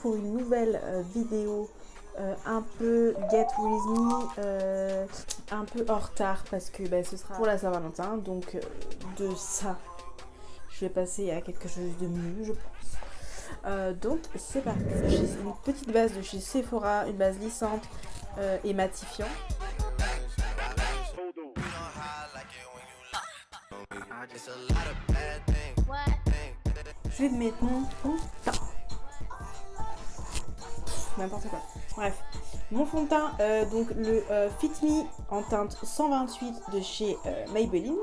Pour une nouvelle vidéo un peu Get With Me, un peu en retard parce que ce sera pour la Saint-Valentin, donc de ça je vais passer à quelque chose de mieux, je pense. Donc c'est parti. J'ai une petite base de chez Sephora, une base lissante et matifiant. Je vais mettre mon fond de teint. N'importe quoi. Bref, mon fond de teint, donc le Fit Me en teinte 128 de chez Maybelline.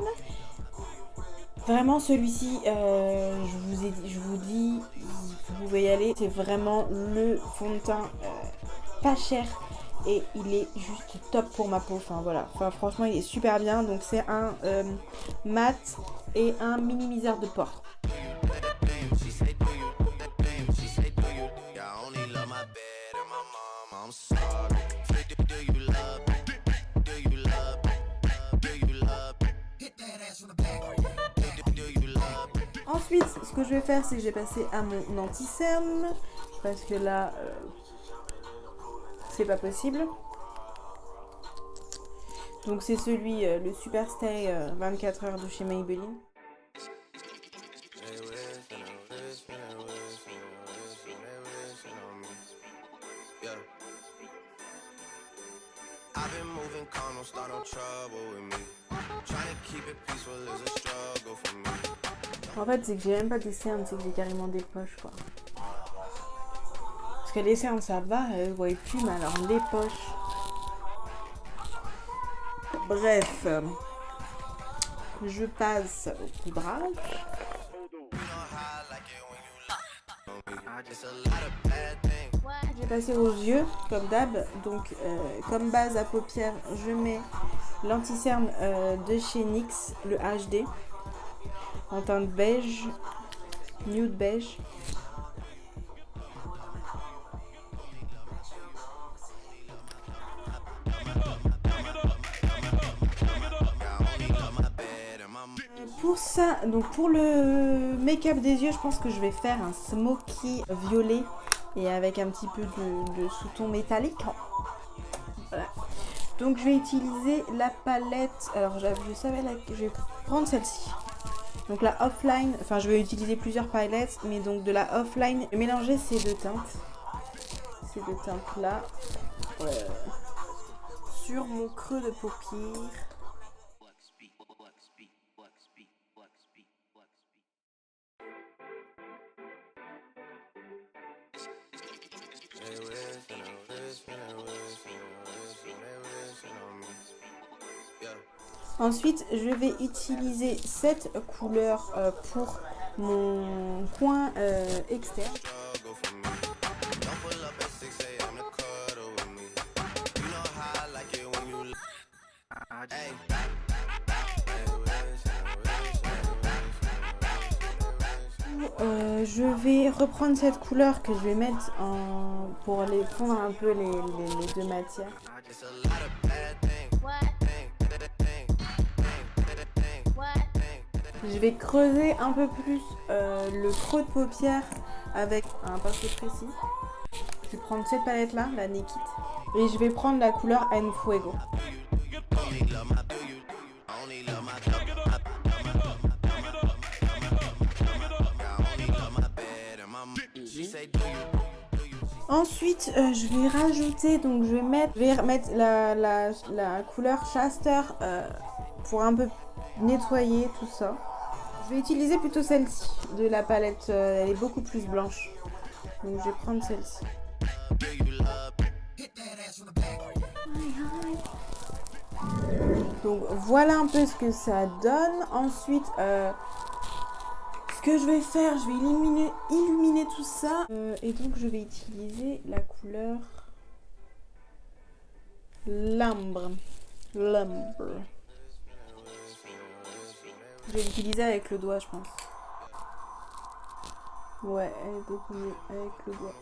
Vraiment celui-ci, je vous dis, vous pouvez y aller. C'est vraiment le fond de teint pas cher et il est juste top pour ma peau. Enfin voilà, franchement il est super bien. Donc c'est un mat et un minimiseur de pores. Ensuite, ce que je vais faire, c'est que je vais passer à mon anti-cerne parce que là, c'est pas possible. Donc c'est celui, le Super Stay 24 heures de chez Maybelline. En fait, c'est que j'ai même pas des cernes, c'est que j'ai carrément des poches, quoi. Parce que les cernes, ça va, vous voyez plus, mais alors les poches... Bref, je passe au poudrage. J'ai passé aux yeux, comme d'hab. Donc, comme base à paupières, je mets l'anti-cerne de chez NYX, le HD, en teinte beige, nude beige. Pour ça, donc pour le make-up des yeux, je pense que je vais faire un smoky violet et avec un petit peu de sous-ton métallique. Voilà. Donc je vais utiliser la palette, alors je savais que je vais prendre celle-ci. Donc la offline, enfin je vais utiliser plusieurs palettes, mais donc de la offline, mélanger ces deux teintes là sur mon creux de paupière. Ensuite, je vais utiliser cette couleur pour mon coin externe. Je vais reprendre cette couleur que je vais mettre pour les fondre un peu les deux matières. Je vais creuser un peu plus le creux de paupière avec un pinceau précis. Je vais prendre cette palette là, la Naked, et je vais prendre la couleur En Fuego. Ensuite, je vais rajouter, donc je vais remettre la couleur Shaster pour un peu nettoyer tout ça. Je vais utiliser plutôt celle-ci de la palette, elle est beaucoup plus blanche. Donc je vais prendre celle-ci. Donc voilà un peu ce que ça donne. Ensuite, ce que je vais faire, je vais illuminer tout ça. Et donc je vais utiliser la couleur L'ambre. Je vais l'utiliser avec le doigt, je pense. Ouais, elle est beaucoup mieux avec le doigt.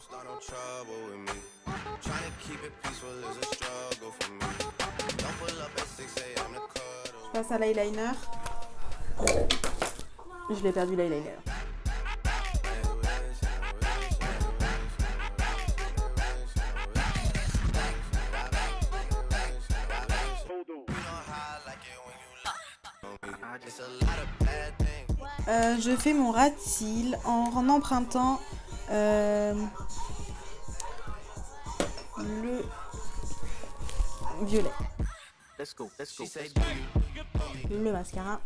Je passe à l'eyeliner. Je l'ai perdu l'eyeliner. Je fais mon ras de cils en empruntant le violet. Le mascara.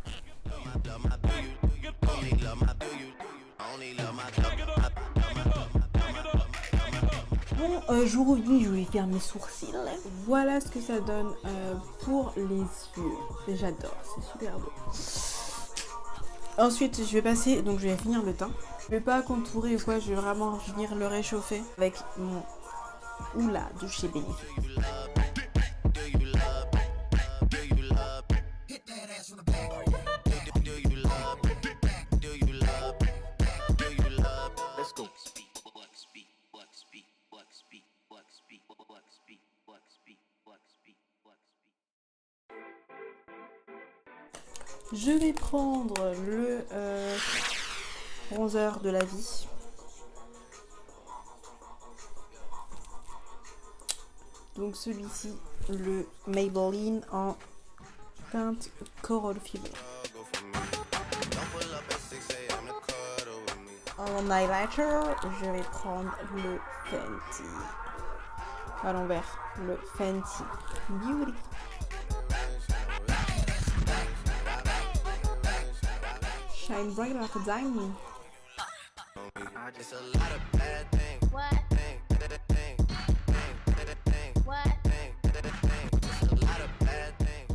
Bon, aujourd'hui je vais faire mes sourcils. Voilà ce que ça donne pour les yeux. J'adore, c'est super beau. Ensuite je vais passer, donc je vais finir le teint. Je vais pas contourer ou quoi, je vais vraiment venir le réchauffer avec mon Hoola de chez Benefit. Je vais prendre le bronzer de la vie. Donc celui-ci, le Maybelline en teinte Coral Fever. En highlighter, je vais prendre le Fenty. À l'envers, le Fenty Beauty. Shine bright like a diamond.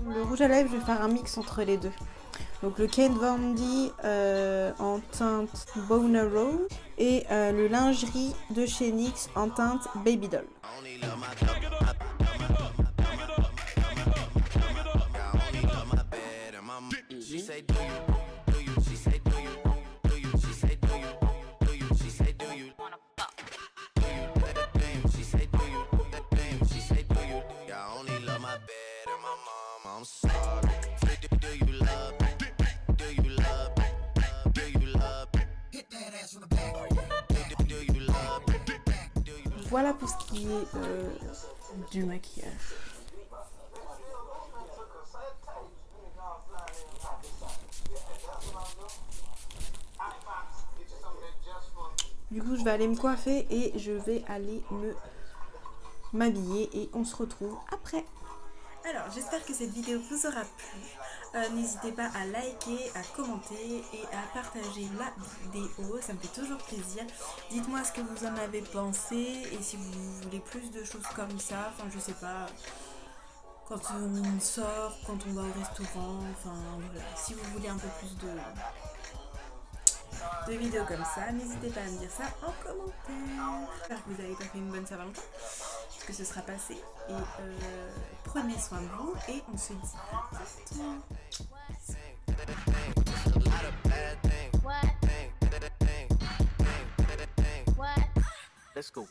Le rouge à lèvres, je vais faire un mix entre les deux. Donc le Kat Von D en teinte Boner Rose et le lingerie de chez NYX en teinte Baby Doll. Voilà pour ce qui est du maquillage. Du coup, je vais aller me coiffer et je vais aller m'habiller et on se retrouve après. Alors, j'espère que cette vidéo vous aura plu. N'hésitez pas à liker, à commenter et à partager la vidéo. Ça me fait toujours plaisir. Dites-moi ce que vous en avez pensé et si vous voulez plus de choses comme ça. Enfin, je sais pas. Quand on sort, quand on va au restaurant. Enfin, voilà. Si vous voulez un peu plus de vidéos comme ça, n'hésitez pas à me dire ça en commentaire. J'espère que vous avez passé une bonne Saint-Valentin, que ce sera passé et prenez soin de vous et on se dit à bientôt. Let's go.